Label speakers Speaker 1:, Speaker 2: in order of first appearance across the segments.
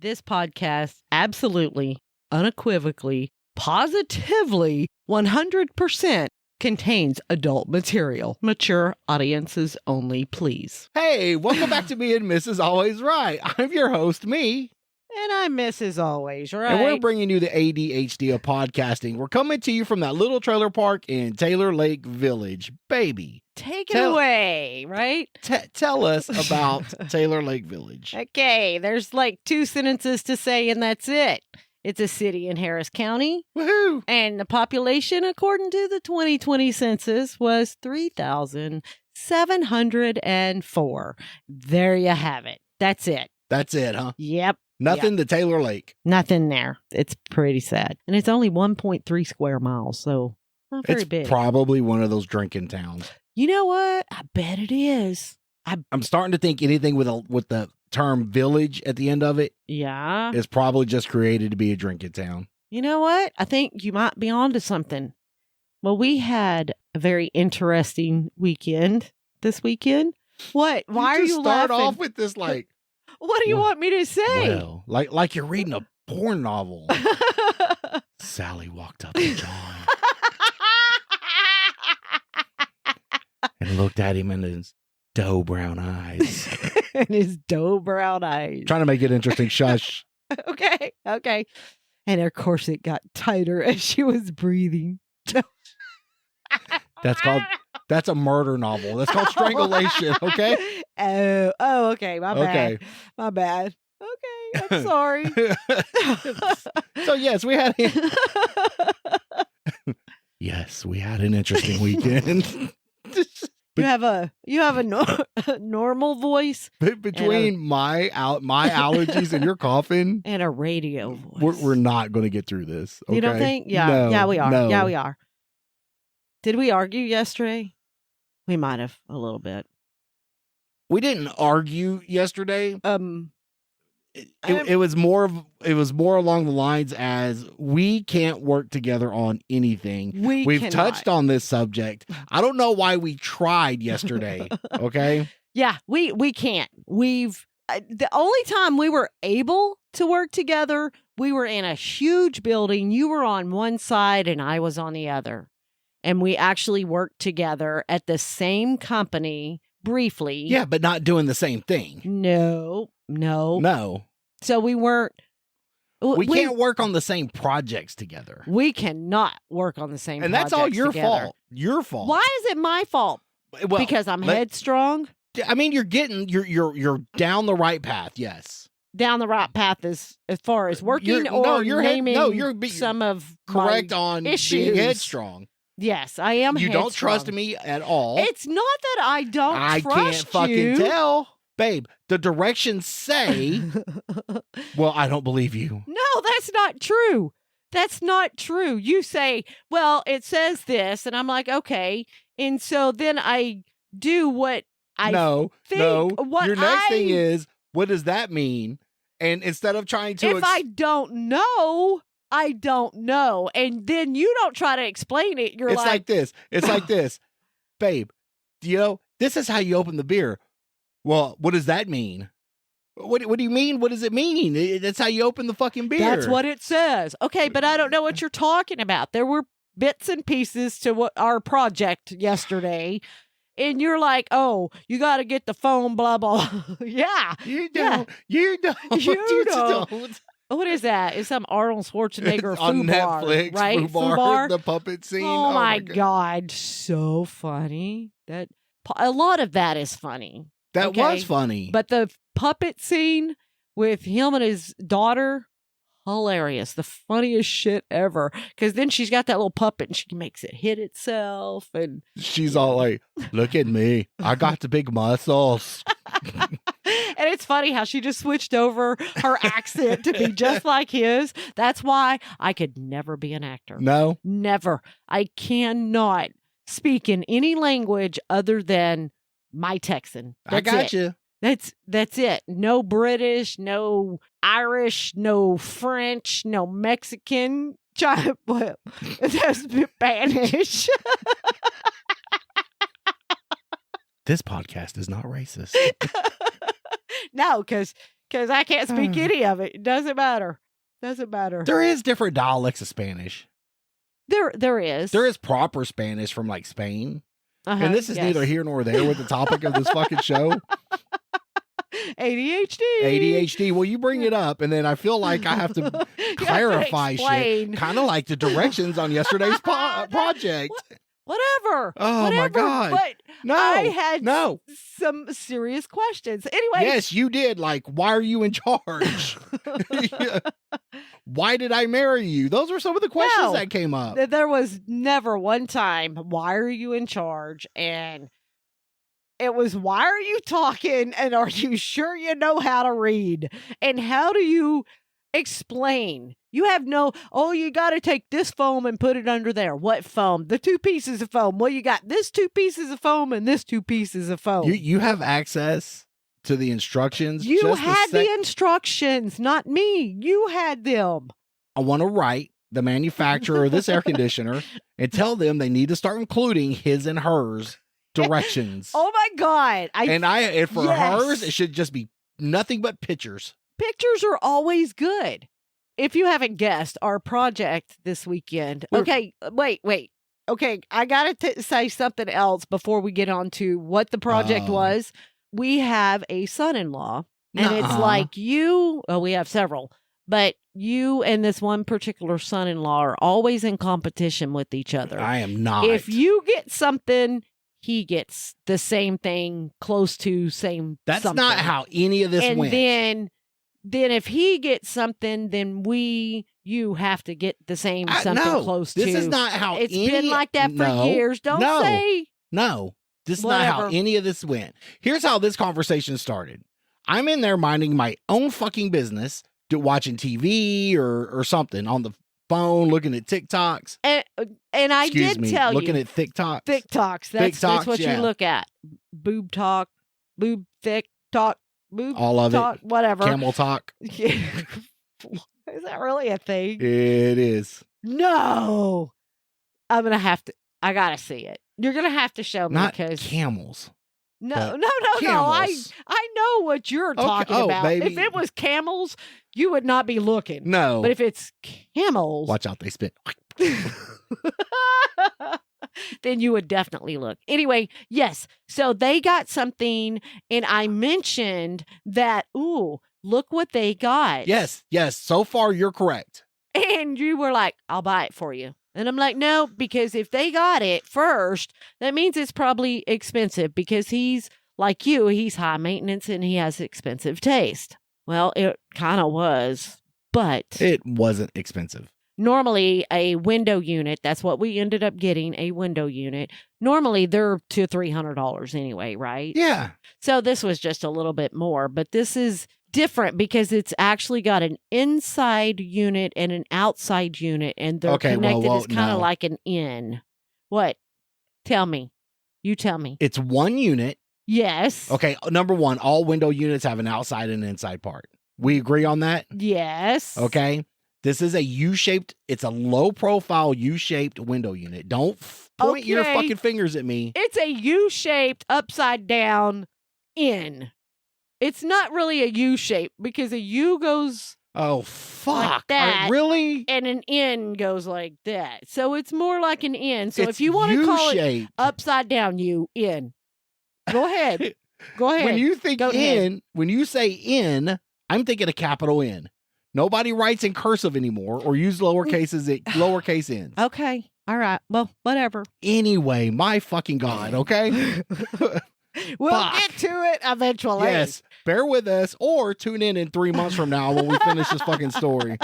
Speaker 1: This podcast absolutely, unequivocally, positively, 100% contains adult material. Mature audiences only, please.
Speaker 2: Hey, welcome back to Me and Mrs. Always Right. I'm your host, me.
Speaker 1: And I miss as always, right?
Speaker 2: And we're bringing you the ADHD of podcasting. We're coming to you from that little trailer park in Taylor Lake Village. Baby,
Speaker 1: Take it away, right?
Speaker 2: tell us about Taylor Lake Village.
Speaker 1: Okay, there's like 2 sentences to say, and that's it. It's a city in Harris County.
Speaker 2: Woohoo!
Speaker 1: And the population, according to the 2020 census, was 3,704. There you have it. That's it.
Speaker 2: That's it, huh?
Speaker 1: Yep.
Speaker 2: Nothing to Taylor Lake.
Speaker 1: Nothing there. It's pretty sad. And it's only 1.3 square miles, so not very
Speaker 2: It's
Speaker 1: big.
Speaker 2: probably one of those drinking towns.
Speaker 1: You know what? I bet it is.
Speaker 2: I'm starting to think anything with the term village at the end of it
Speaker 1: Yeah.
Speaker 2: is probably just created to be a drinking town.
Speaker 1: You know what? I think you might be onto something. Well, we had a very interesting weekend this weekend. What? Why are you
Speaker 2: start
Speaker 1: laughing?
Speaker 2: off with this like,
Speaker 1: What do you want me to say?
Speaker 2: well, like you're reading a porn novel. Sally walked up to John and looked at him in his dough brown eyes.
Speaker 1: And his dough brown eyes.
Speaker 2: Trying to make it interesting. Shush.
Speaker 1: Okay. And of course it got tighter as she was breathing.
Speaker 2: That's a murder novel. That's called strangulation, okay?
Speaker 1: Oh, okay. My bad.
Speaker 2: Okay.
Speaker 1: My bad. Okay, I'm sorry.
Speaker 2: So yes, we had we had an interesting weekend.
Speaker 1: You have a normal voice
Speaker 2: Between my allergies and your coughing,
Speaker 1: and a radio voice.
Speaker 2: we're not going to get through this. Okay?
Speaker 1: You don't think? Yeah.
Speaker 2: No,
Speaker 1: Yeah, we are.
Speaker 2: no.
Speaker 1: Yeah, we are. Did we argue yesterday? We might have a little bit.
Speaker 2: We didn't argue yesterday. It was more along the lines as we can't work together on anything. We've
Speaker 1: cannot.
Speaker 2: touched on this subject. I don't know why we tried yesterday. Okay.
Speaker 1: Yeah, we can't. The only time we were able to work together, we were in a huge building. You were on one side and I was on the other. And we actually worked together at the same company briefly.
Speaker 2: Yeah, but not doing the same thing.
Speaker 1: No. So we weren't.
Speaker 2: We can't work on the same projects together.
Speaker 1: We cannot work on the same
Speaker 2: And
Speaker 1: projects
Speaker 2: that's all your
Speaker 1: together.
Speaker 2: fault. Your fault.
Speaker 1: Why is it my fault?
Speaker 2: Well,
Speaker 1: Because I'm headstrong?
Speaker 2: I mean, you're down the right path. Yes.
Speaker 1: Down the right path as far as working
Speaker 2: you're
Speaker 1: naming some of
Speaker 2: correct
Speaker 1: my
Speaker 2: on
Speaker 1: issues.
Speaker 2: being headstrong.
Speaker 1: Yes, I am
Speaker 2: You
Speaker 1: headstrong.
Speaker 2: don't trust me at all.
Speaker 1: It's not that I don't
Speaker 2: I
Speaker 1: trust
Speaker 2: can't fucking
Speaker 1: you.
Speaker 2: tell. Babe, the directions say, well, I don't believe you.
Speaker 1: No, that's not true. That's not true. You say, well, it says this, and I'm like, okay. And so then I do what I think. What
Speaker 2: Your next thing is, what does that mean? And instead of trying to...
Speaker 1: If I don't know, I don't know. And then you don't try to explain it. You're
Speaker 2: It's
Speaker 1: like...
Speaker 2: like this. It's like this. Babe, this is how you open the beer. Well, what does that mean? What do you mean? What does it mean? That's how you open the fucking beer.
Speaker 1: That's what it says. Okay, but I don't know what you're talking about. There were bits and pieces to what our project yesterday. And you're like, oh, you got to get the phone, blah, blah. Yeah.
Speaker 2: You don't. You don't.
Speaker 1: You don't. What is that? It's some Arnold Schwarzenegger
Speaker 2: on
Speaker 1: Fubar,
Speaker 2: Netflix,
Speaker 1: right?
Speaker 2: Fubar, the puppet scene.
Speaker 1: Oh my God. So funny. A lot of that is funny.
Speaker 2: That
Speaker 1: Okay.
Speaker 2: was funny.
Speaker 1: But the puppet scene with him and his daughter, hilarious. The funniest shit ever. Because then she's got that little puppet and she makes it hit itself. And
Speaker 2: she's all like, look at me. I got the big muscles.
Speaker 1: And it's funny how she just switched over her accent to be just like his. That's why I could never be an actor.
Speaker 2: No.
Speaker 1: Never. I cannot speak in any language other than my Texan.
Speaker 2: I got you.
Speaker 1: That's it. No British, no Irish, no French, no Mexican. Well, that's Spanish.
Speaker 2: This podcast is not racist.
Speaker 1: No, because Because I can't speak any of it. It doesn't matter. Doesn't matter.
Speaker 2: There is different dialects of Spanish.
Speaker 1: There is.
Speaker 2: There is proper Spanish from like Spain. And this is neither here nor there with the topic of this fucking show.
Speaker 1: ADHD.
Speaker 2: Well, you bring it up, and then I feel like I have to clarify shit. Kind of like the directions on yesterday's project.
Speaker 1: Whatever.
Speaker 2: Oh,
Speaker 1: whatever.
Speaker 2: My God.
Speaker 1: But
Speaker 2: no.
Speaker 1: I had some serious questions. Anyway.
Speaker 2: Yes, you did. Like, why are you in charge? Why did I marry you? Those were some of the questions that came up.
Speaker 1: There was never one time, why are you in charge? And it was, why are you talking? And are you sure you know how to read? And how do you explain? You have you got to take this foam and put it under there. What foam? The 2 pieces of foam. Well, you got this 2 pieces of foam and this 2 pieces of foam.
Speaker 2: You have access to the instructions.
Speaker 1: You had the instructions, not me. You had them.
Speaker 2: I want to write the manufacturer of this air conditioner and tell them they need to start including his and hers directions.
Speaker 1: Oh my God.
Speaker 2: And for hers, it should just be nothing but pictures.
Speaker 1: Pictures are always good. If you haven't guessed, our project this weekend. Okay, wait. Okay, I got to say something else before we get on to what the project was. We have a son-in-law, and it's like we have several, but you and this one particular son-in-law are always in competition with each other.
Speaker 2: I am not.
Speaker 1: If you get something, he gets the same thing, close to same
Speaker 2: That's
Speaker 1: something.
Speaker 2: not how any of this went.
Speaker 1: And then if he gets something, then you have to get the same something close to.
Speaker 2: This is not how
Speaker 1: it's been like that for years. Don't say.
Speaker 2: No, this is not how any of this went. Here's how this conversation started. I'm in there minding my own fucking business, watching TV or something on the phone, looking at TikToks.
Speaker 1: And I did tell you.
Speaker 2: Looking at TikToks.
Speaker 1: TikToks. That's what you look at. Boob talk, boob thick talk. Boob
Speaker 2: all of
Speaker 1: talk,
Speaker 2: it.
Speaker 1: Whatever.
Speaker 2: Camel talk.
Speaker 1: Yeah. Is that really a thing?
Speaker 2: It is.
Speaker 1: No. I gotta see it. You're gonna have to show me.
Speaker 2: Not camels.
Speaker 1: No.
Speaker 2: Camels.
Speaker 1: I know what you're talking about.
Speaker 2: Baby.
Speaker 1: If it was camels, you would not be looking.
Speaker 2: No.
Speaker 1: But if it's camels,
Speaker 2: watch out, they spit.
Speaker 1: Then you would definitely look. Anyway, yes. So they got something, and I mentioned that, look what they got.
Speaker 2: Yes. So far, you're correct.
Speaker 1: And you were like, I'll buy it for you. And I'm like, no, because if they got it first, that means it's probably expensive because he's like you, he's high maintenance and he has expensive taste. Well, it kind of was, but
Speaker 2: it wasn't expensive.
Speaker 1: Normally, a window unit, that's what we ended up getting, a window unit. Normally, they're $200 to $300 anyway, right?
Speaker 2: Yeah.
Speaker 1: So this was just a little bit more, but this is different because it's actually got an inside unit and an outside unit, and they're connected. It's kind of like an in. What? Tell me. You tell me.
Speaker 2: It's one unit.
Speaker 1: Yes.
Speaker 2: Okay, number one, all window units have an outside and inside part. We agree on that?
Speaker 1: Yes.
Speaker 2: Okay. This is a U-shaped, it's a low-profile U-shaped window unit. Don't point your fucking fingers at me.
Speaker 1: It's a U-shaped, upside-down in. It's not really a U-shape because a U goes like that.
Speaker 2: Really?
Speaker 1: And an N goes like that. So it's more like an N. So if you want to call it upside-down U, in. Go ahead. Go ahead.
Speaker 2: When you think when you say in, I'm thinking a capital N. Nobody writes in cursive anymore or use lowercase N's.
Speaker 1: Okay. All right. Well, whatever.
Speaker 2: Anyway, my fucking God, okay?
Speaker 1: We'll get to it eventually.
Speaker 2: Yes. Bear with us or tune in 3 months from now when we finish this fucking story.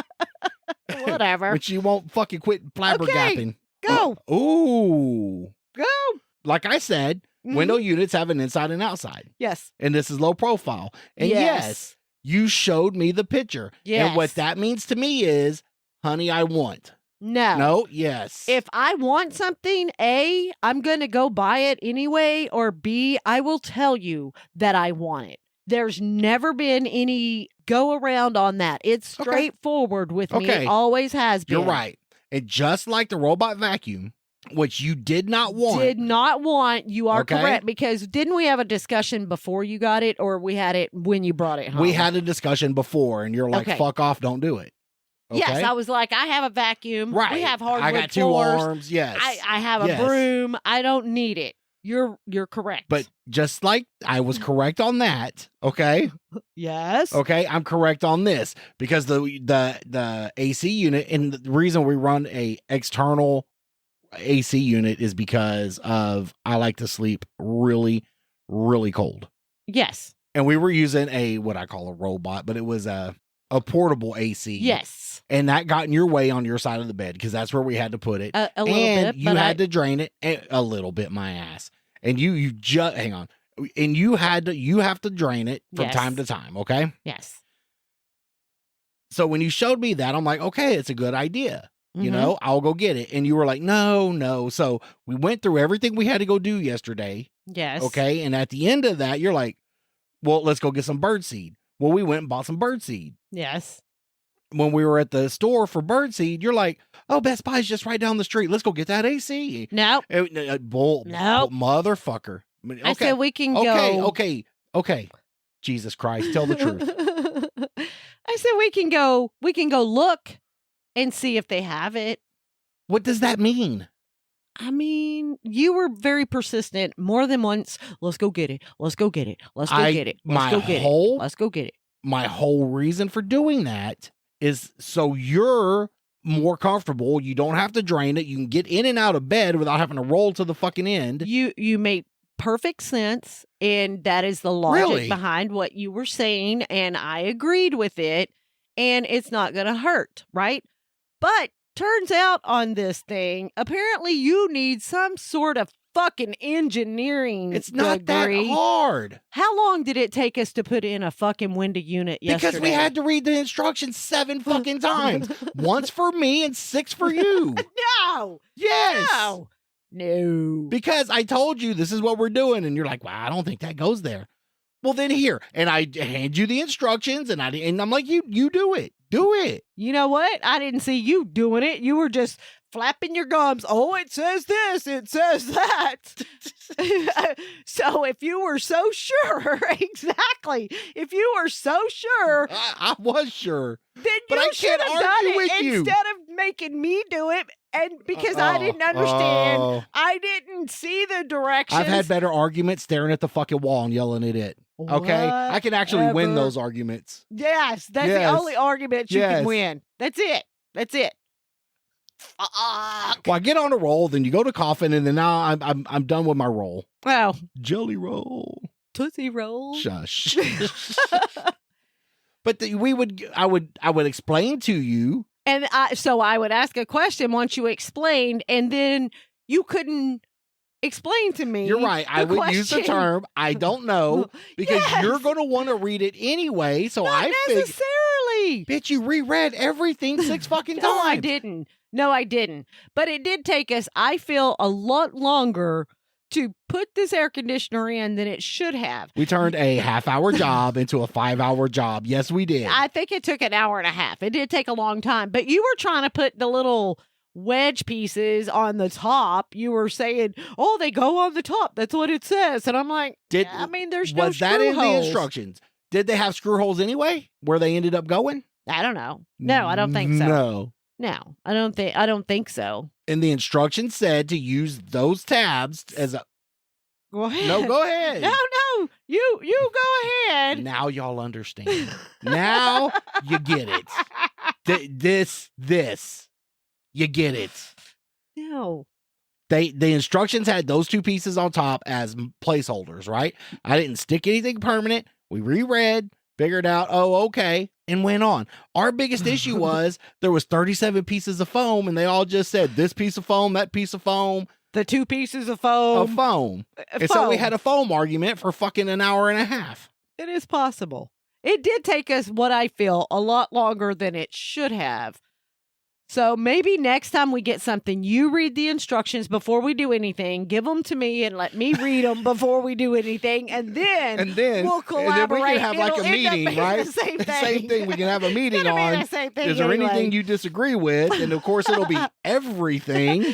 Speaker 1: Whatever.
Speaker 2: But you won't fucking quit blabbergapping.
Speaker 1: Go.
Speaker 2: Ooh.
Speaker 1: Go.
Speaker 2: Like I said, window units have an inside and outside.
Speaker 1: Yes.
Speaker 2: And this is low profile. And yes, you showed me the picture.
Speaker 1: Yes.
Speaker 2: And what that means to me is, honey, I want.
Speaker 1: No.
Speaker 2: Yes.
Speaker 1: If I want something, A, I'm going to go buy it anyway, or B, I will tell you that I want it. There's never been any go around on that. It's straightforward with me. It always has been.
Speaker 2: You're right. And just like the robot vacuum, which you did not want.
Speaker 1: Did not want. You are
Speaker 2: Okay.
Speaker 1: correct, because didn't we have a discussion before you got it, or we had it when you brought it home?
Speaker 2: We had a discussion before, and you're like,
Speaker 1: Okay.
Speaker 2: fuck off, don't do it. Okay?
Speaker 1: Yes, I was like, I have a vacuum.
Speaker 2: Right.
Speaker 1: We have hardwood
Speaker 2: I got 2
Speaker 1: floors.
Speaker 2: arms. Yes.
Speaker 1: I have a
Speaker 2: Yes.
Speaker 1: broom. I don't need it. You're correct.
Speaker 2: But just like I was correct on that, okay?
Speaker 1: yes.
Speaker 2: Okay, I'm correct on this because the AC unit, and the reason we run a external AC unit is because of I like to sleep really, really cold.
Speaker 1: Yes.
Speaker 2: And we were using a what I call a robot, but it was a portable AC.
Speaker 1: Yes.
Speaker 2: And that got in your way on your side of the bed because that's where we had to put it.
Speaker 1: A little
Speaker 2: and
Speaker 1: bit.
Speaker 2: you
Speaker 1: but
Speaker 2: had to drain it a little bit, my ass. And you just hang on. And you have to drain it from
Speaker 1: Yes.
Speaker 2: time to time, okay?
Speaker 1: Yes.
Speaker 2: So when you showed me that, I'm like, okay, it's a good idea. You
Speaker 1: Mhm.
Speaker 2: know, I'll go get it. And you were like, no. So we went through everything we had to go do yesterday.
Speaker 1: Yes.
Speaker 2: Okay. And at the end of that, you're like, well, let's go get some birdseed. Well, we went and bought some birdseed.
Speaker 1: Yes.
Speaker 2: When we were at the store for birdseed, you're like, oh, Best Buy's just right down the street. Let's go get that AC.
Speaker 1: No.
Speaker 2: Bull,
Speaker 1: Nope.
Speaker 2: motherfucker. Okay.
Speaker 1: I said we can
Speaker 2: okay,
Speaker 1: go.
Speaker 2: okay. Jesus Christ, tell the truth.
Speaker 1: I said we can go look and see if they have it.
Speaker 2: What does that mean?
Speaker 1: I mean, you were very persistent more than once. Let's go get it. Let's go get it. Let's go get it. Let's go get it. Let's go get it.
Speaker 2: My whole reason for doing that is so you're more comfortable. You don't have to drain it. You can get in and out of bed without having to roll to the fucking end.
Speaker 1: You made perfect sense, and that is the logic
Speaker 2: Really?
Speaker 1: behind what you were saying, and I agreed with it, and it's not going to hurt, right? But turns out on this thing, apparently you need some sort of fucking engineering
Speaker 2: It's not
Speaker 1: degree.
Speaker 2: that hard.
Speaker 1: How long did it take us to put in a fucking window unit yesterday?
Speaker 2: Because we had to read the instructions 7 fucking times. Once for me and 6 for you.
Speaker 1: No.
Speaker 2: Yes.
Speaker 1: No.
Speaker 2: Because I told you this is what we're doing. And you're like, well, I don't think that goes there. Well, then here. And I hand you the instructions and I'm like, you do it. Do it.
Speaker 1: You know what? I didn't see you doing it. You were just flapping your gums. Oh, it says this. It says that. So if you were so sure, exactly. If you were so sure,
Speaker 2: I was sure.
Speaker 1: then
Speaker 2: But
Speaker 1: you
Speaker 2: I
Speaker 1: should
Speaker 2: can't
Speaker 1: have
Speaker 2: argue
Speaker 1: done
Speaker 2: with
Speaker 1: it
Speaker 2: you.
Speaker 1: instead of making me do it. And because I didn't understand, I didn't see the directions.
Speaker 2: I've had better arguments staring at the fucking wall and yelling at it. Okay? I can actually win
Speaker 1: Whatever.
Speaker 2: those arguments.
Speaker 1: Yes, that's the
Speaker 2: Yes.
Speaker 1: only argument you
Speaker 2: Yes.
Speaker 1: can win. That's it. That's it.
Speaker 2: Well, I get on a roll, then you go to coffin, and then now I'm done with my roll.
Speaker 1: Well,
Speaker 2: Jelly roll.
Speaker 1: Tootsie Roll.
Speaker 2: Shush. But I would explain to you.
Speaker 1: And so I would ask a question once you explained, and then you couldn't explain to me.
Speaker 2: You're right. I
Speaker 1: the
Speaker 2: would use the
Speaker 1: question.
Speaker 2: term I don't know because
Speaker 1: Yes.
Speaker 2: you're going to want to read it anyway. So
Speaker 1: Not
Speaker 2: I figured,
Speaker 1: necessarily.
Speaker 2: bitch, you reread everything 6 fucking times.
Speaker 1: No, I didn't. No, I didn't. But it did take us, I feel, a lot longer to put this air conditioner in than it should have.
Speaker 2: We turned a half-hour job into a 5-hour job. Yes, we did.
Speaker 1: I think it took an hour and a half. It did take a long time. But you were trying to put the little wedge pieces on the top. You were saying, oh, they go on the top. That's what it says. And I'm like, I mean, there's no
Speaker 2: was that
Speaker 1: screw
Speaker 2: in the
Speaker 1: holes.
Speaker 2: instructions? Did they have screw holes anyway? Where they ended up going?
Speaker 1: I don't know. No, I don't think so.
Speaker 2: No.
Speaker 1: I don't think so.
Speaker 2: And the instructions said to use those tabs as a.
Speaker 1: Go ahead.
Speaker 2: No, go ahead.
Speaker 1: No. You go ahead.
Speaker 2: Now y'all understand. Now you get it. This. You get it.
Speaker 1: No.
Speaker 2: The instructions had those 2 pieces on top as placeholders, right? I didn't stick anything permanent. We reread, figured out, oh, okay, and went on. Our biggest issue was there was 37 pieces of foam, and they all just said this piece of foam, that piece of foam,
Speaker 1: The 2 pieces of foam.
Speaker 2: And so we had a foam argument for fucking an hour and a half.
Speaker 1: It is possible. It did take us, what I feel, a lot longer than it should have. So maybe next time we get something, you read the instructions before we do anything. Give them to me and let me read them before we do anything. And then
Speaker 2: we
Speaker 1: we'll collaborate.
Speaker 2: can have like a
Speaker 1: It'll end up
Speaker 2: meeting,
Speaker 1: being
Speaker 2: right?
Speaker 1: The same thing.
Speaker 2: Same thing. We can have a meeting
Speaker 1: It'll be
Speaker 2: on.
Speaker 1: the same thing
Speaker 2: Is there
Speaker 1: anyway.
Speaker 2: anything you disagree with? And of course, it'll be everything.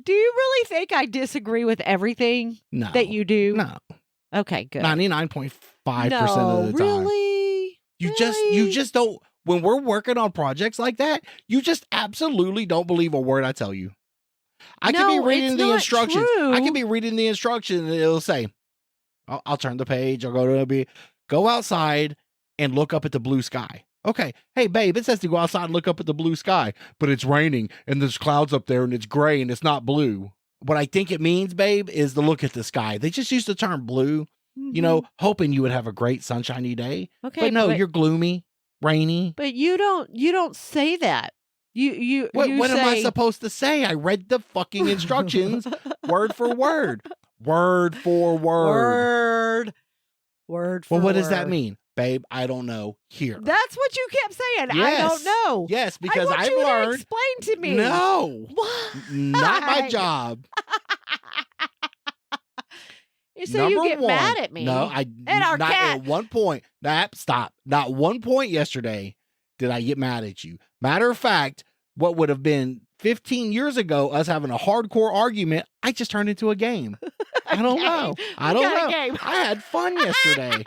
Speaker 1: Do you really think I disagree with everything
Speaker 2: No.
Speaker 1: that you do?
Speaker 2: No.
Speaker 1: Okay, good.
Speaker 2: 99.5%
Speaker 1: No,
Speaker 2: of the time.
Speaker 1: really?
Speaker 2: You
Speaker 1: Really?
Speaker 2: just don't. When we're working on projects like that, you just absolutely don't believe a word I tell you. I could be
Speaker 1: No,
Speaker 2: reading
Speaker 1: it's
Speaker 2: the
Speaker 1: not
Speaker 2: instructions.
Speaker 1: true.
Speaker 2: I could be reading the instructions and it'll say, I'll turn the page. I'll go outside and look up at the blue sky. Okay. Hey, babe, it says to go outside and look up at the blue sky, but it's raining and there's clouds up there and it's gray and it's not blue. What I think it means, babe, is to look at the sky. They just used the term blue, you know, hoping you would have a great sunshiny day.
Speaker 1: Okay,
Speaker 2: But no, you're gloomy, rainy.
Speaker 1: But you don't say that. You
Speaker 2: What
Speaker 1: you
Speaker 2: am I
Speaker 1: say-
Speaker 2: supposed to say? I read the fucking instructions word for word. Word for word.
Speaker 1: Word for
Speaker 2: Well, what does that
Speaker 1: word.
Speaker 2: mean? Babe, I don't know. Here.
Speaker 1: That's what you kept saying. I
Speaker 2: Yes.
Speaker 1: don't know.
Speaker 2: Yes, because
Speaker 1: I want
Speaker 2: I've
Speaker 1: you to
Speaker 2: learned.
Speaker 1: explain to me.
Speaker 2: No.
Speaker 1: Why?
Speaker 2: Not my job.
Speaker 1: So you get mad at me.
Speaker 2: No, I
Speaker 1: And our
Speaker 2: not
Speaker 1: cat.
Speaker 2: at one point. Stop. Not one point yesterday did I get mad at you. Matter of fact, what would have been 15 years ago, us having a hardcore argument, I just turned into a game. I don't know. I don't know.
Speaker 1: Game.
Speaker 2: I had fun yesterday.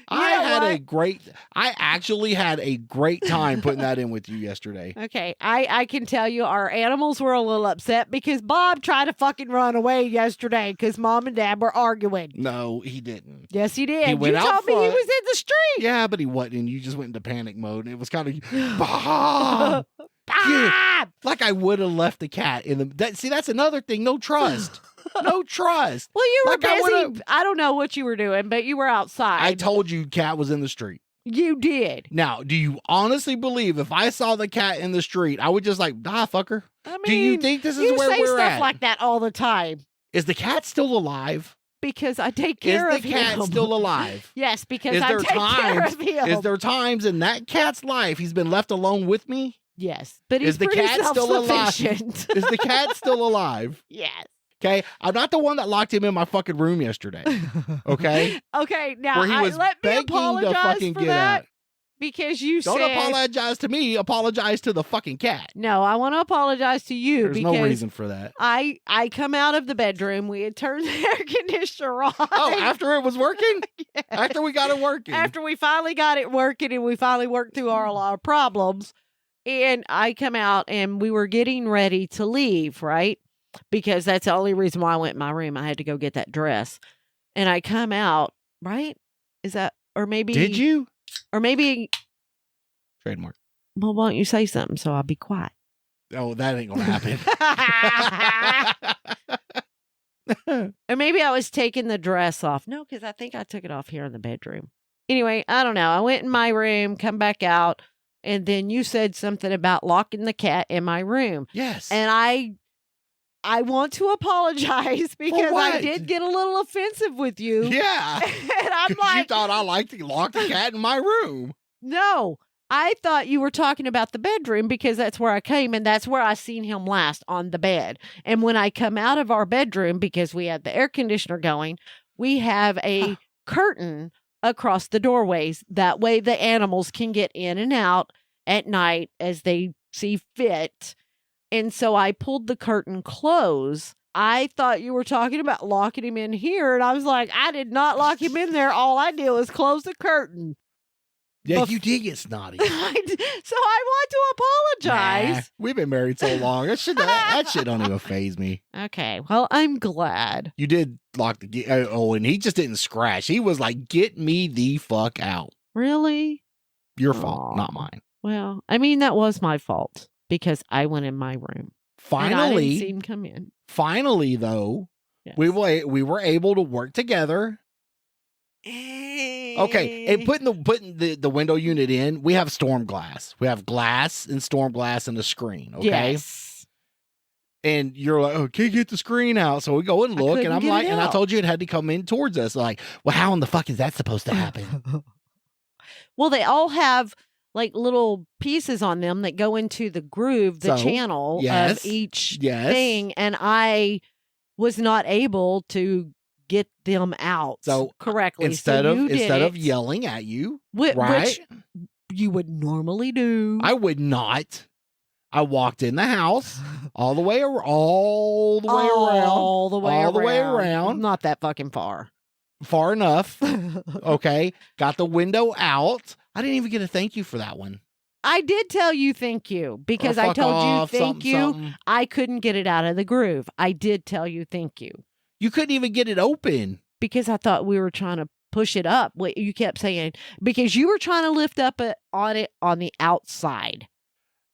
Speaker 2: I actually had a great time putting that in with you yesterday.
Speaker 1: Okay, I can tell you our animals were a little upset because Bob tried to fucking run away yesterday because Mom and Dad were arguing.
Speaker 2: No, he didn't.
Speaker 1: Yes, he did.
Speaker 2: He went
Speaker 1: you
Speaker 2: out
Speaker 1: told me he
Speaker 2: front.
Speaker 1: was in the street.
Speaker 2: Yeah, but he wasn't. And you just went into panic mode. And it was kind of, Bob!
Speaker 1: Bob!
Speaker 2: Like I would have left the cat in the. See, that's another thing. No trust. No trust.
Speaker 1: Well, you were
Speaker 2: Like I
Speaker 1: busy.
Speaker 2: would've-
Speaker 1: I don't know what you were doing, but you were outside.
Speaker 2: I told you cat was in the street.
Speaker 1: You did.
Speaker 2: Now, do you honestly believe if I saw the cat in the street, I would just like, fucker?
Speaker 1: I mean,
Speaker 2: Do you think this is
Speaker 1: you
Speaker 2: where
Speaker 1: say
Speaker 2: we're
Speaker 1: stuff
Speaker 2: at?
Speaker 1: like that all the time
Speaker 2: Is the cat still alive?
Speaker 1: because I take care
Speaker 2: Is
Speaker 1: of
Speaker 2: the cat
Speaker 1: him.
Speaker 2: still alive?
Speaker 1: Yes, because
Speaker 2: Is
Speaker 1: I
Speaker 2: there
Speaker 1: take care
Speaker 2: times-
Speaker 1: of him.
Speaker 2: Is there times in that cat's life he's been left alone with me?
Speaker 1: Yes, but he's
Speaker 2: Is the
Speaker 1: pretty
Speaker 2: cat still alive?
Speaker 1: self-sufficient.
Speaker 2: Is the cat still alive?
Speaker 1: Yes.
Speaker 2: Okay, I'm not the one that locked him in my fucking room yesterday. Okay,
Speaker 1: Okay, now
Speaker 2: where he was
Speaker 1: let me
Speaker 2: begging to
Speaker 1: apologize
Speaker 2: fucking
Speaker 1: for
Speaker 2: get
Speaker 1: that
Speaker 2: out.
Speaker 1: because you
Speaker 2: Don't
Speaker 1: said
Speaker 2: apologize to me. Apologize to the fucking cat.
Speaker 1: no. I want to apologize to you
Speaker 2: There's
Speaker 1: because
Speaker 2: no reason for that.
Speaker 1: I come out of the bedroom. We had turned the air conditioner on.
Speaker 2: Oh, after it was working?
Speaker 1: Yes.
Speaker 2: After we got it working?
Speaker 1: After we finally got it working and we finally worked through our problems, and I come out and we were getting ready to leave, right? Because that's the only reason why I went in my room. I had to go get that dress. And I come out, right? Is that, or maybe.
Speaker 2: Did you?
Speaker 1: Or maybe,
Speaker 2: Trademark.
Speaker 1: well, why don't you say something so I'll be quiet?
Speaker 2: Oh, that ain't gonna happen.
Speaker 1: Or maybe I was taking the dress off. No, because I think I took it off here in the bedroom. Anyway, I don't know. I went in my room, come back out, and then you said something about locking the cat in my room.
Speaker 2: Yes.
Speaker 1: And I want to apologize because I
Speaker 2: what?
Speaker 1: did get a little offensive with you.
Speaker 2: Yeah.
Speaker 1: And I'm
Speaker 2: You
Speaker 1: like,
Speaker 2: thought I liked to lock the cat in my room.
Speaker 1: no, I thought you were talking about the bedroom because that's where I came and that's where I seen him last, on the bed. And when I come out of our bedroom, because we had the air conditioner going, we have a curtain across the doorways. That way the animals can get in and out at night as they see fit. And so I pulled the curtain close. I thought you were talking about locking him in here. And I was like, I did not lock him in there. All I did was close the curtain.
Speaker 2: Yeah,
Speaker 1: Bef-
Speaker 2: you did get snotty.
Speaker 1: So I want to apologize.
Speaker 2: Nah, we've been married so long. That shit don't even faze me.
Speaker 1: Okay. Well, I'm glad.
Speaker 2: You did lock the and he just didn't scratch. He was like, "Get me the fuck out."
Speaker 1: Really?
Speaker 2: Your fault,
Speaker 1: Aw.
Speaker 2: not mine.
Speaker 1: Well, I mean, that was my fault because I went in my room. And I didn't see him come in.
Speaker 2: Finally, though,
Speaker 1: Yes.
Speaker 2: we were able to work together. Okay, and putting the window unit in, we have storm glass. We have glass and storm glass and a screen. Okay,
Speaker 1: Yes.
Speaker 2: and you're like, "Oh, can't get the screen out." So we go and look, and
Speaker 1: couldn't
Speaker 2: I'm
Speaker 1: get
Speaker 2: like,
Speaker 1: it
Speaker 2: and I
Speaker 1: out.
Speaker 2: told you it had to come in towards us. Like, well, how in the fuck is that supposed to happen?
Speaker 1: Well, they all have like little pieces on them that go into the groove, the
Speaker 2: So,
Speaker 1: channel
Speaker 2: yes,
Speaker 1: of each
Speaker 2: yes.
Speaker 1: thing. And I was not able to get them out
Speaker 2: So,
Speaker 1: correctly.
Speaker 2: Instead
Speaker 1: So
Speaker 2: of
Speaker 1: you did it,
Speaker 2: yelling at you,
Speaker 1: which
Speaker 2: right?
Speaker 1: you would normally do.
Speaker 2: I would not. I walked in the house all the way around.
Speaker 1: All the way around. Not that fucking far.
Speaker 2: Far enough. Okay. Got the window out. I didn't even get a thank you for that one.
Speaker 1: I did tell you thank you because I told you thank you. Something. I couldn't get it out of the groove. I did tell you thank you.
Speaker 2: You couldn't even get it open.
Speaker 1: Because I thought we were trying to push it up. What you kept saying, because you were trying to lift up on the outside.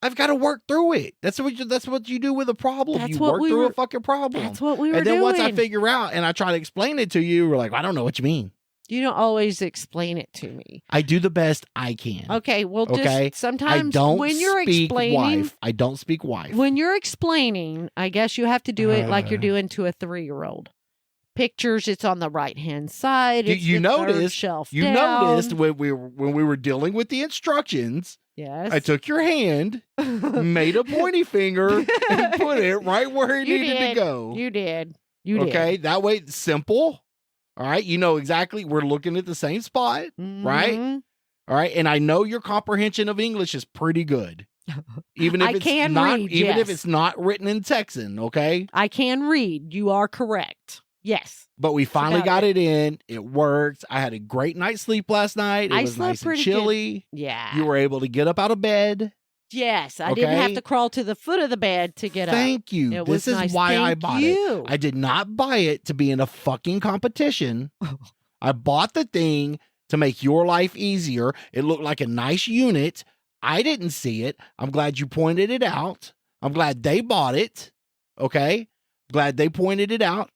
Speaker 2: I've got to work through it. That's what you do with a problem. You work through a fucking problem.
Speaker 1: That's what we were
Speaker 2: doing. And then once I figure out and I try to explain it to you, we're like, I don't know what you mean.
Speaker 1: You don't always explain it to me.
Speaker 2: I do the best I can.
Speaker 1: Okay, well, just sometimes when you're explaining,
Speaker 2: I don't speak wife.
Speaker 1: When you're explaining, I guess you have to do it like you're doing to a 3-year-old. Pictures, it's on the right-hand side.
Speaker 2: You noticed
Speaker 1: shelf
Speaker 2: you
Speaker 1: down.
Speaker 2: noticed when we were dealing with the instructions.
Speaker 1: Yes.
Speaker 2: I took your hand, made a pointy finger, and put it right where it needed to go.
Speaker 1: You did.
Speaker 2: Okay, that way it's simple. All right, you know exactly. We're looking at the same spot, right? All right, and I know your comprehension of English is pretty good. Even if if it's not written in Texan, okay?
Speaker 1: I can read. You are correct. Yes.
Speaker 2: But we finally got it in. It worked. I had a great night's sleep last night. It was nice and chilly.
Speaker 1: Good. Yeah.
Speaker 2: You were able to get up out of bed.
Speaker 1: Yes. I didn't have to crawl to the foot of the bed to get up.
Speaker 2: Thank you. This is why I bought it. I did not buy it to be in a fucking competition. I bought the thing to make your life easier. It looked like a nice unit. I didn't see it. I'm glad you pointed it out. I'm glad they bought it. Okay? Glad they pointed it out.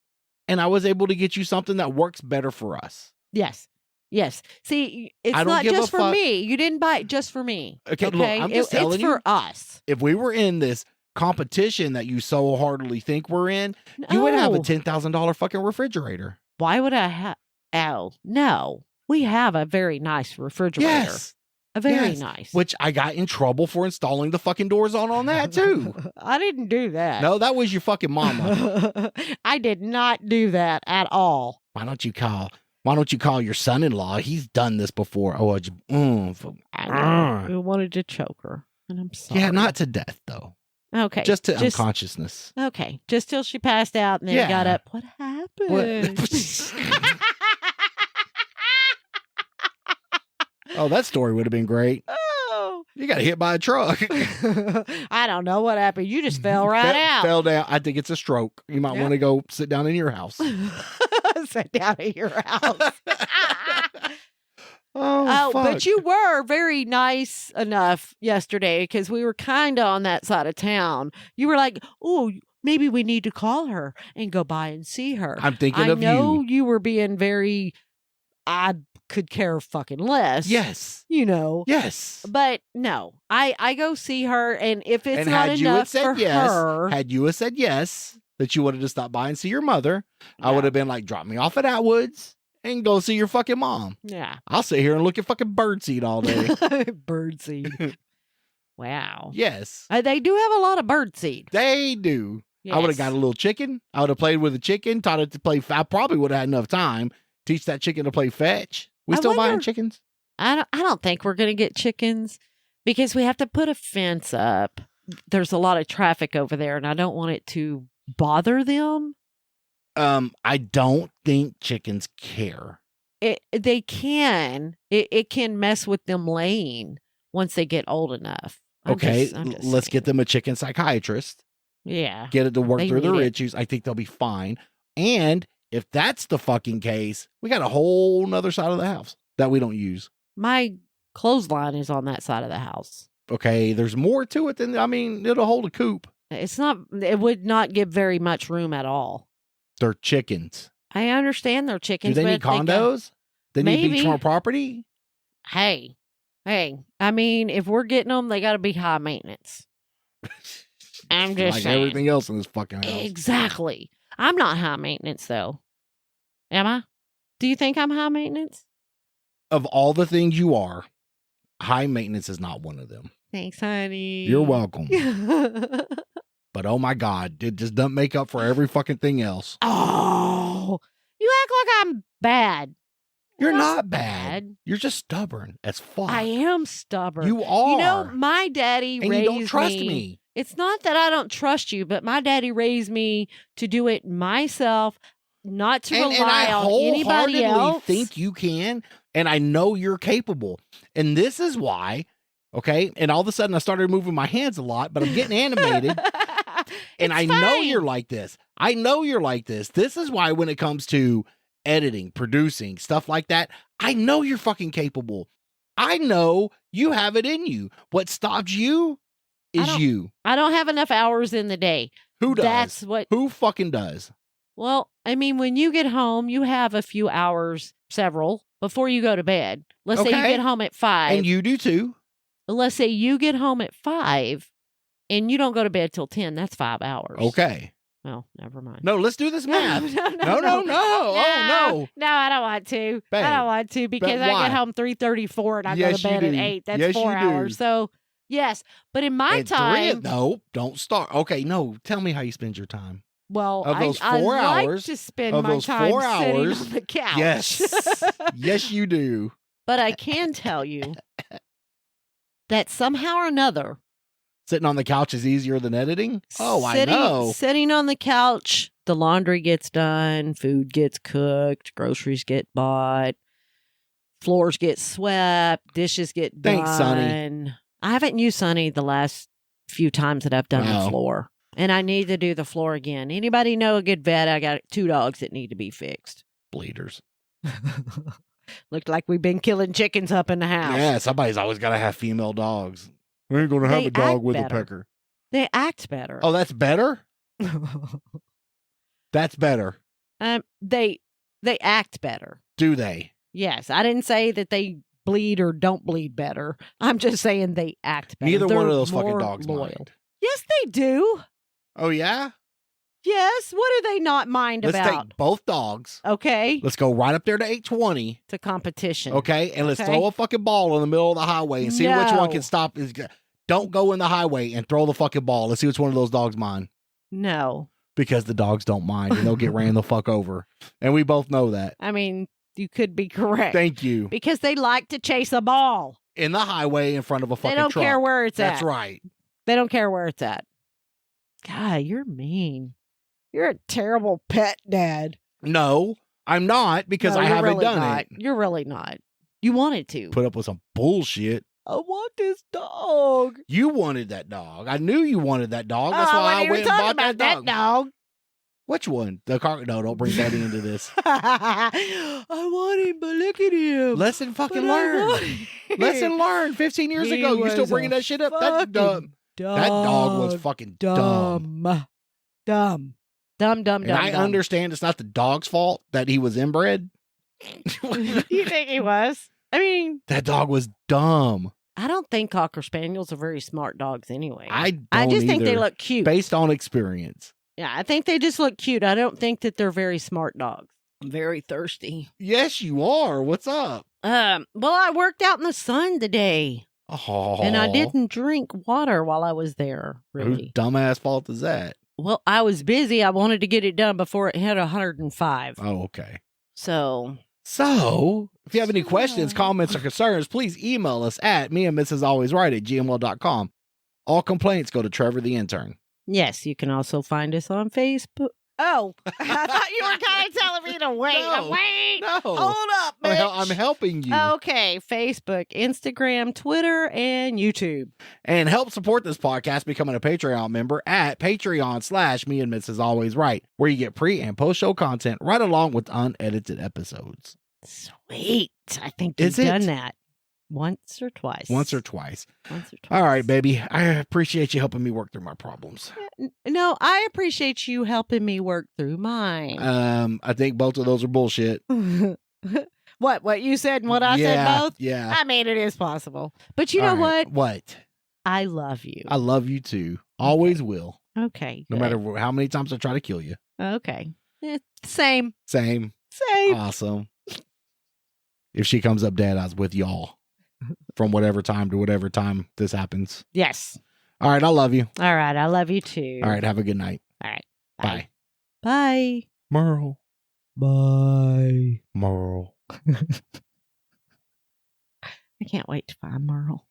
Speaker 2: And I was able to get you something that works better for us.
Speaker 1: Yes. Yes. See, it's not just for me. You didn't buy it just for me.
Speaker 2: Okay? Look, I'm just telling you.
Speaker 1: It's for us.
Speaker 2: If we were in this competition that you so heartily think we're in, you would have a $10,000 fucking refrigerator.
Speaker 1: Why would I have? Oh, no. We have a very nice refrigerator.
Speaker 2: Yes.
Speaker 1: A very nice.
Speaker 2: Which I got in trouble for installing the fucking doors on that too.
Speaker 1: I didn't do that.
Speaker 2: No, that was your fucking mama.
Speaker 1: I did not do that at all.
Speaker 2: Why don't you call your son-in-law? He's done this before.
Speaker 1: I wanted to choke her. And I'm sorry.
Speaker 2: Yeah, not to death though.
Speaker 1: Okay.
Speaker 2: Just to unconsciousness.
Speaker 1: Okay. Just till she passed out and then got up. What happened?
Speaker 2: Oh, that story would have been great.
Speaker 1: Oh.
Speaker 2: You got hit by a truck.
Speaker 1: I don't know what happened. You just fell right out.
Speaker 2: Fell down. I think it's a stroke. You might want to go sit down in your house.
Speaker 1: Sit down in your house.
Speaker 2: Oh, fuck.
Speaker 1: But you were very nice enough yesterday because we were kind of on that side of town. You were like, oh, maybe we need to call her and go by and see her.
Speaker 2: I'm thinking of you.
Speaker 1: I know you were being very... I could care fucking less.
Speaker 2: Yes.
Speaker 1: You know.
Speaker 2: Yes.
Speaker 1: But no, I go see her, and if it's not enough for her.
Speaker 2: Had you said yes, that you wanted to stop by and see your mother, I would have been like, drop me off at Atwood's and go see your fucking mom.
Speaker 1: Yeah.
Speaker 2: I'll sit here and look at fucking birdseed all day.
Speaker 1: Birdseed. Wow.
Speaker 2: Yes.
Speaker 1: They do have a lot of birdseed.
Speaker 2: They do.
Speaker 1: Yes.
Speaker 2: I would have got a little chicken. I would have played with a chicken, taught it to play. I probably would have had enough time. Teach that chicken to play fetch. We still buying chickens?
Speaker 1: I don't think we're going to get chickens because we have to put a fence up. There's a lot of traffic over there, and I don't want it to bother them.
Speaker 2: I don't think chickens care.
Speaker 1: They can. It can mess with them laying once they get old enough. I'm just
Speaker 2: let's get them a chicken psychiatrist.
Speaker 1: Yeah.
Speaker 2: Get it to work through their issues. I think they'll be fine. And if that's the fucking case, we got a whole nother side of the house that we don't use.
Speaker 1: My clothesline is on that side of the house.
Speaker 2: Okay, there's more to it than, it'll hold a coop.
Speaker 1: It would not give very much room at all.
Speaker 2: They're chickens.
Speaker 1: I understand they're chickens.
Speaker 2: Do they need condos? They need beachfront property?
Speaker 1: Hey, if we're getting them, they got to be high maintenance. I'm just saying.
Speaker 2: Everything else in this fucking house.
Speaker 1: Exactly. I'm not high maintenance, though. Am I? Do you think I'm high maintenance?
Speaker 2: Of all the things you are, high maintenance is not one of them.
Speaker 1: Thanks, honey.
Speaker 2: You're welcome. But oh my God, it just doesn't make up for every fucking thing else.
Speaker 1: Oh, you act like I'm bad.
Speaker 2: You're not bad. You're just stubborn as fuck.
Speaker 1: I am stubborn.
Speaker 2: You are.
Speaker 1: My daddy raised me.
Speaker 2: You don't trust me.
Speaker 1: It's not that I don't trust you, but my daddy raised me to do it myself, not to rely
Speaker 2: I
Speaker 1: on anybody else.
Speaker 2: think you can, and I know you're capable. And this is why, okay? And all of a sudden I started moving my hands a lot, but I'm getting animated. And I know you're like this. I know you're like this. This is why when it comes to editing, producing, stuff like that, I know you're fucking capable. I know you have it in you. What stops you is you.
Speaker 1: I don't have enough hours in the day.
Speaker 2: Who does?
Speaker 1: That's what.
Speaker 2: Who fucking does?
Speaker 1: Well, I mean, when you get home, you have a few hours, several, before you go to bed. Let's say you get home at 5.
Speaker 2: And you do too.
Speaker 1: Let's say you get home at 5 and you don't go to bed till 10. That's 5 hours.
Speaker 2: Okay.
Speaker 1: Well, never mind.
Speaker 2: No, let's do this math. No. Oh, no.
Speaker 1: No, I don't want to.
Speaker 2: Babe,
Speaker 1: I don't want to because I get home 3:34 and I go to bed at 8. That's 4 hours. So, yes. But in my time.
Speaker 2: No, don't start. Okay, no. Tell me how you spend your time.
Speaker 1: Well,
Speaker 2: of those 4
Speaker 1: I
Speaker 2: hours,
Speaker 1: like to spend my time sitting on the couch.
Speaker 2: Yes. Yes, you do.
Speaker 1: But I can tell you that somehow or another,
Speaker 2: sitting on the couch is easier than editing? Oh, I know.
Speaker 1: Sitting on the couch, the laundry gets done, food gets cooked, groceries get bought, floors get swept, dishes get done.
Speaker 2: Thanks, Sonny.
Speaker 1: I haven't used Sonny the last few times that I've done the floor. And I need to do the floor again. Anybody know a good vet? I got 2 dogs that need to be fixed.
Speaker 2: Bleeders.
Speaker 1: Looked like we've been killing chickens up in the house.
Speaker 2: Yeah, somebody's always got to have female dogs. We ain't going to have a dog with a pecker.
Speaker 1: They act better.
Speaker 2: Oh, that's better? That's better.
Speaker 1: They act better.
Speaker 2: Do they?
Speaker 1: Yes. I didn't say that they bleed or don't bleed better. I'm just saying they act better.
Speaker 2: Neither
Speaker 1: They're
Speaker 2: one of those fucking
Speaker 1: more
Speaker 2: dogs
Speaker 1: loyal.
Speaker 2: mind.
Speaker 1: Yes, they do.
Speaker 2: Oh, yeah?
Speaker 1: Yes. What do they not mind
Speaker 2: Let's
Speaker 1: about?
Speaker 2: take both dogs.
Speaker 1: Okay.
Speaker 2: Let's go right up there to 820.
Speaker 1: It's a competition.
Speaker 2: Okay. And let's throw a fucking ball in the middle of the highway and see which one can stop. Don't go in the highway and throw the fucking ball. Let's see which one of those dogs mind.
Speaker 1: No.
Speaker 2: Because the dogs don't mind and they'll get ran the fuck over. And we both know that.
Speaker 1: I mean, you could be correct.
Speaker 2: Thank you.
Speaker 1: Because they like to chase a ball.
Speaker 2: In the highway in front of a fucking truck.
Speaker 1: They don't care where it's at.
Speaker 2: That's right.
Speaker 1: They don't care where it's at. God, you're mean. You're a terrible pet dad.
Speaker 2: No, I'm not because I haven't
Speaker 1: really
Speaker 2: done it.
Speaker 1: You're really not. You wanted to.
Speaker 2: Put up with some bullshit.
Speaker 1: I want this dog.
Speaker 2: You wanted that dog. I knew you wanted that dog. That's why I went and bought that dog. Which one? The car? No, don't bring Daddy into this.
Speaker 1: I want him, but look at him.
Speaker 2: Lesson fucking learned. Lesson learned 15 years ago. You still bringing that shit up? That's dumb. That dog was fucking dumb.
Speaker 1: Dumb.
Speaker 2: And I understand it's not the dog's fault that he was inbred.
Speaker 1: You think he was? I mean,
Speaker 2: that dog was dumb.
Speaker 1: I don't think Cocker Spaniels are very smart dogs anyway.
Speaker 2: I
Speaker 1: just think they look cute.
Speaker 2: Based on experience.
Speaker 1: Yeah, I think they just look cute. I don't think that they're very smart dogs. I'm very thirsty.
Speaker 2: Yes, you are. What's up?
Speaker 1: Well, I worked out in the sun today.
Speaker 2: Oh.
Speaker 1: And I didn't drink water while I was there, really.
Speaker 2: Whose dumbass fault is that?
Speaker 1: Well, I was busy. I wanted to get it done before it hit 105.
Speaker 2: Oh, okay.
Speaker 1: So,
Speaker 2: if you have any questions, comments, or concerns, please email us at meandmrsalwaysright@gmail.com. All complaints go to Trevor the intern.
Speaker 1: Yes, you can also find us on Facebook. Oh, I thought you were kind of telling me to wait. Wait.
Speaker 2: No.
Speaker 1: Hold up, bitch.
Speaker 2: I'm helping you.
Speaker 1: Okay. Facebook, Instagram, Twitter, and YouTube.
Speaker 2: And help support this podcast becoming a Patreon member at Patreon/meandmrsalwaysright, where you get pre- and post-show content right along with unedited episodes.
Speaker 1: Sweet. I think you've done that. Once or twice. All right, baby. I appreciate you helping me work through my problems.
Speaker 2: No,
Speaker 1: I appreciate you helping me work through mine.
Speaker 2: I think both of those are bullshit.
Speaker 1: What you said and what I said both?
Speaker 2: Yeah.
Speaker 1: I mean, it is possible. But you know what?
Speaker 2: What?
Speaker 1: I love you.
Speaker 2: I love you too. Always will.
Speaker 1: Okay.
Speaker 2: No matter how many times I try to kill you.
Speaker 1: Okay. Same.
Speaker 2: Awesome. If she comes up dead, I was with y'all. From whatever time to whatever time this happens.
Speaker 1: Yes.
Speaker 2: All right. I love you.
Speaker 1: All right. I love you too.
Speaker 2: All right. Have a good night.
Speaker 1: All right.
Speaker 2: Bye.
Speaker 1: Bye.
Speaker 2: Merle.
Speaker 1: Bye.
Speaker 2: Merle.
Speaker 1: I can't wait to find Merle.